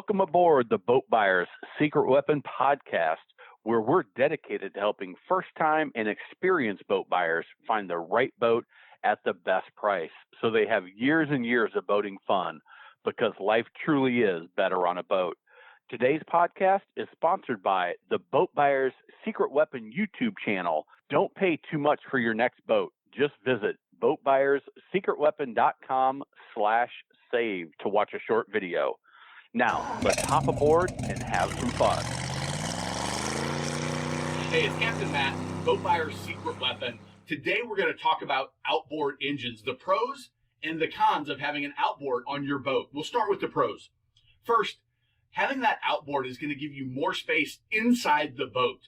Welcome aboard the Boat Buyers Secret Weapon podcast, where we're dedicated to helping first-time and experienced boat buyers find the right boat at the best price so they have years and years of boating fun, because life truly is better on a boat. Today's podcast is sponsored by the Boat Buyers Secret Weapon YouTube channel. Don't pay too much for your next boat. Just visit boatbuyerssecretweapon.com/save to watch a short video. Now, let's hop aboard and have some fun. Hey, it's Captain Matt, Boat Buyer's Secret Weapon. Today we're going to talk about outboard engines, the pros and the cons of having an outboard on your boat. We'll start with the pros. First, having that outboard is going to give you more space inside the boat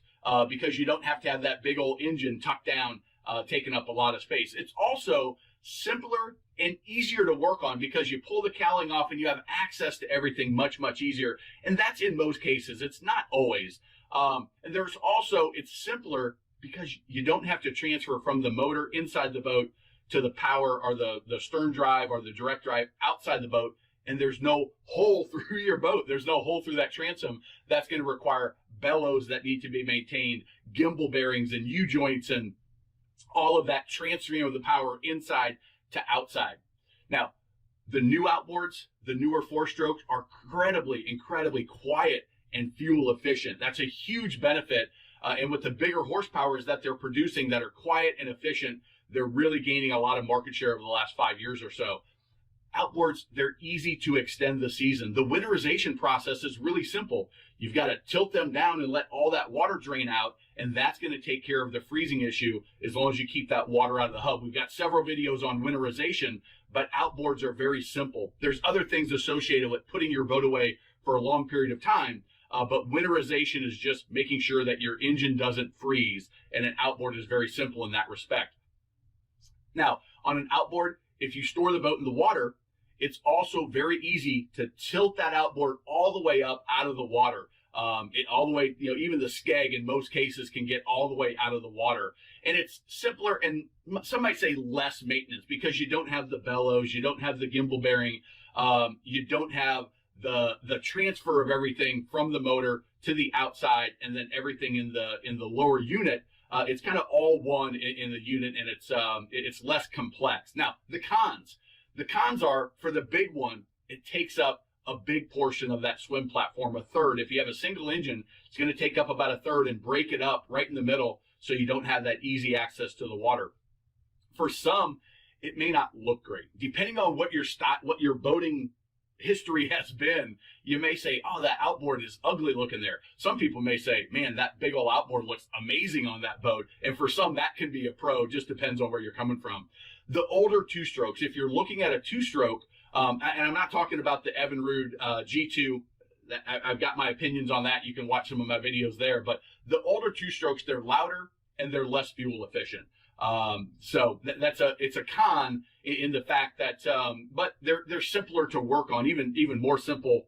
because you don't have to have that big old engine tucked down, taking up a lot of space. It's also simpler and easier to work on because you pull the cowling off and you have access to everything much, much easier. And that's in most cases. It's not always. And there's also, it's simpler because you don't have to transfer from the motor inside the boat to the power or the stern drive or the direct drive outside the boat. And there's no hole through your boat. There's no hole through that transom. That's going to require bellows that need to be maintained, gimbal bearings and U-joints and all of that transferring of the power inside to outside. Now, the new outboards, the newer four-strokes are incredibly quiet and fuel efficient. That's a huge benefit. And with the bigger horsepowers that they're producing that are quiet and efficient, they're really gaining a lot of market share over the last 5 years or so. Outboards, they're easy to extend the season. The winterization process is really simple. You've got to tilt them down and let all that water drain out, and that's going to take care of the freezing issue as long as you keep that water out of the hub. We've got several videos on winterization, but outboards are very simple. There's other things associated with putting your boat away for a long period of time, but winterization is just making sure that your engine doesn't freeze, and an outboard is very simple in that respect. Now, on an outboard, if you store the boat in the water, it's also very easy to tilt that outboard all the way up out of the water. All the way, even the skeg in most cases can get all the way out of the water. And it's simpler and some might say less maintenance because you don't have the bellows, you don't have the gimbal bearing, you don't have the transfer of everything from the motor to the outside and then everything in the lower unit. It's kind of all one in the unit, and it's less complex. Now, the cons. The cons are, for the big one, it takes up a big portion of that swim platform, a third. If you have a single engine, it's going to take up about a third and break it up right in the middle so you don't have that easy access to the water. For some, it may not look great. Depending on what your boating history has been, you may say, oh, that outboard is ugly looking there. Some people may say, man, that big old outboard looks amazing on that boat. And for some, that can be a pro. Just depends on where you're coming from. The older two-strokes, if you're looking at a two-stroke, and I'm not talking about the Evinrude G2, I've got my opinions on that. You can watch some of my videos there. But the older two-strokes, they're louder and they're less fuel efficient. So it's a con in the fact that, but they're simpler to work on, even more simpler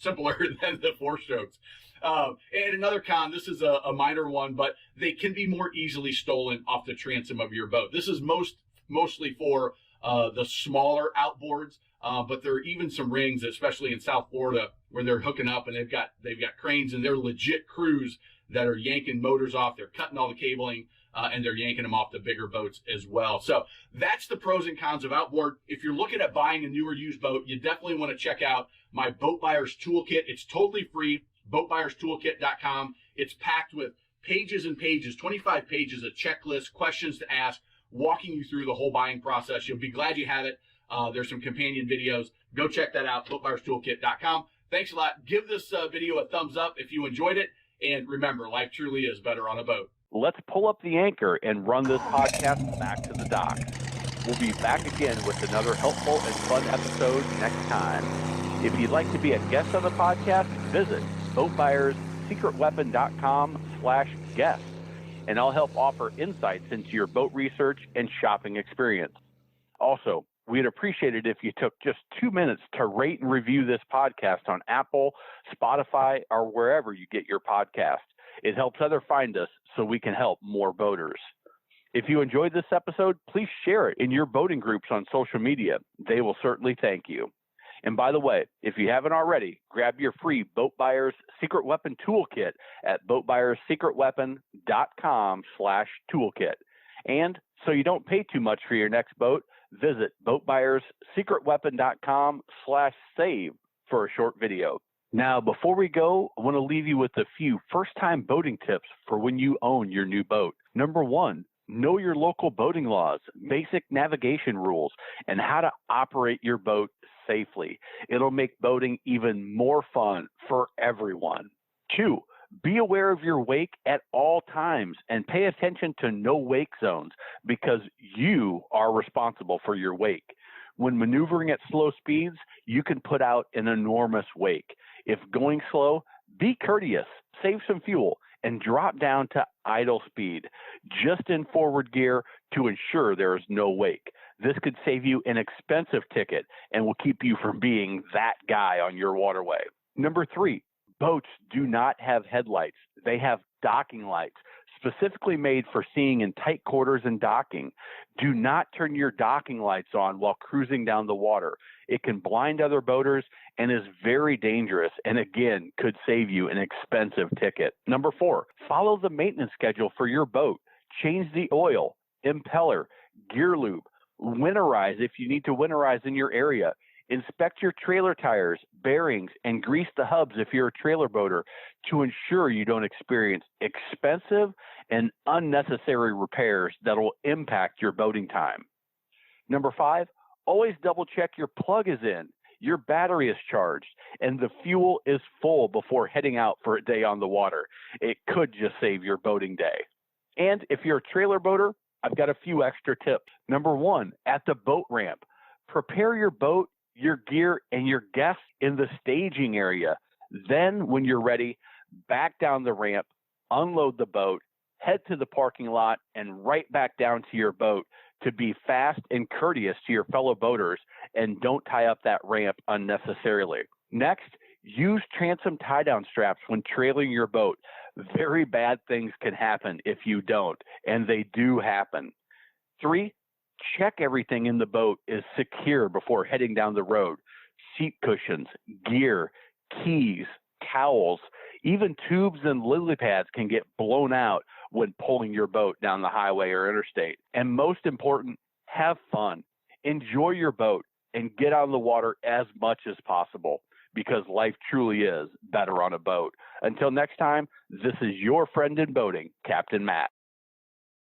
than the four-strokes. And another con, this is a minor one, but they can be more easily stolen off the transom of your boat. This is mostly for the smaller outboards, but there are even some rings, especially in South Florida, where they're hooking up and they've got cranes and they're legit crews that are yanking motors off. They're cutting all the cabling and they're yanking them off the bigger boats as well. So that's the pros and cons of outboard. If you're looking at buying a newer used boat, you definitely want to check out my Boat Buyers Toolkit. It's totally free, boatbuyerstoolkit.com. It's packed with pages and pages, 25 pages of checklists, questions to ask, walking you through the whole buying process. You'll be glad you have it. There's some companion videos. Go check that out, boatbuyerstoolkit.com. Thanks a lot. Give this video a thumbs up if you enjoyed it. And remember, life truly is better on a boat. Let's pull up the anchor and run this podcast back to the dock. We'll be back again with another helpful and fun episode next time. If you'd like to be a guest on the podcast, visit boatbuyerssecretweapon.com/guest. And I'll help offer insights into your boat research and shopping experience. Also, we'd appreciate it if you took just 2 minutes to rate and review this podcast on Apple, Spotify, or wherever you get your podcast. It helps others find us so we can help more boaters. If you enjoyed this episode, please share it in your boating groups on social media. They will certainly thank you. And by the way, if you haven't already, grab your free Boat Buyers Secret Weapon Toolkit at boatbuyerssecretweapon.com/toolkit. And so you don't pay too much for your next boat, visit boatbuyerssecretweapon.com/save for a short video. Now, before we go, I want to leave you with a few first-time boating tips for when you own your new boat. Number one, know your local boating laws, basic navigation rules, and how to operate your boat safely. It'll make boating even more fun for everyone. Two, be aware of your wake at all times and pay attention to no wake zones because you are responsible for your wake. When maneuvering at slow speeds, you can put out an enormous wake. If going slow, be courteous, save some fuel, and drop down to idle speed, just in forward gear to ensure there is no wake. This could save you an expensive ticket and will keep you from being that guy on your waterway. Number three, boats do not have headlights. They have docking lights, specifically made for seeing in tight quarters and docking. Do not turn your docking lights on while cruising down the water. It can blind other boaters and is very dangerous and, again, could save you an expensive ticket. Number four, follow the maintenance schedule for your boat. Change the oil, impeller, gear lube, winterize if you need to winterize in your area. Inspect your trailer tires, bearings, and grease the hubs if you're a trailer boater to ensure you don't experience expensive and unnecessary repairs that will impact your boating time. Number five, always double check your plug is in, your battery is charged, and the fuel is full before heading out for a day on the water. It could just save your boating day. And if you're a trailer boater, I've got a few extra tips. Number one, at the boat ramp, prepare your boat, your gear, and your guests in the staging area. Then, when you're ready, back down the ramp, unload the boat, head to the parking lot, and right back down to your boat to be fast and courteous to your fellow boaters and don't tie up that ramp unnecessarily. Next, use transom tie-down straps when trailing your boat. Very bad things can happen if you don't, and they do happen. Three, check everything in the boat is secure before heading down the road. Seat cushions, gear, keys, towels, even tubes and lily pads can get blown out when pulling your boat down the highway or interstate. And most important, have fun. Enjoy your boat and get on the water as much as possible because life truly is better on a boat. Until next time, this is your friend in boating, Captain Matt.